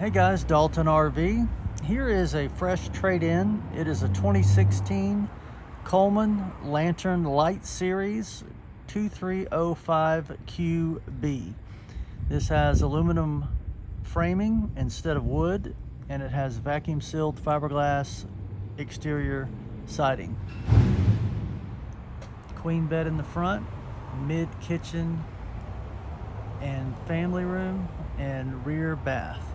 Hey guys, Dalton RV. Here is a fresh trade-in. It is a 2016 Coleman Lantern Light Series 2305QB. This has aluminum framing instead of wood, and it has vacuum sealed fiberglass exterior siding. Queen bed in the front, mid kitchen and family room, and rear bath.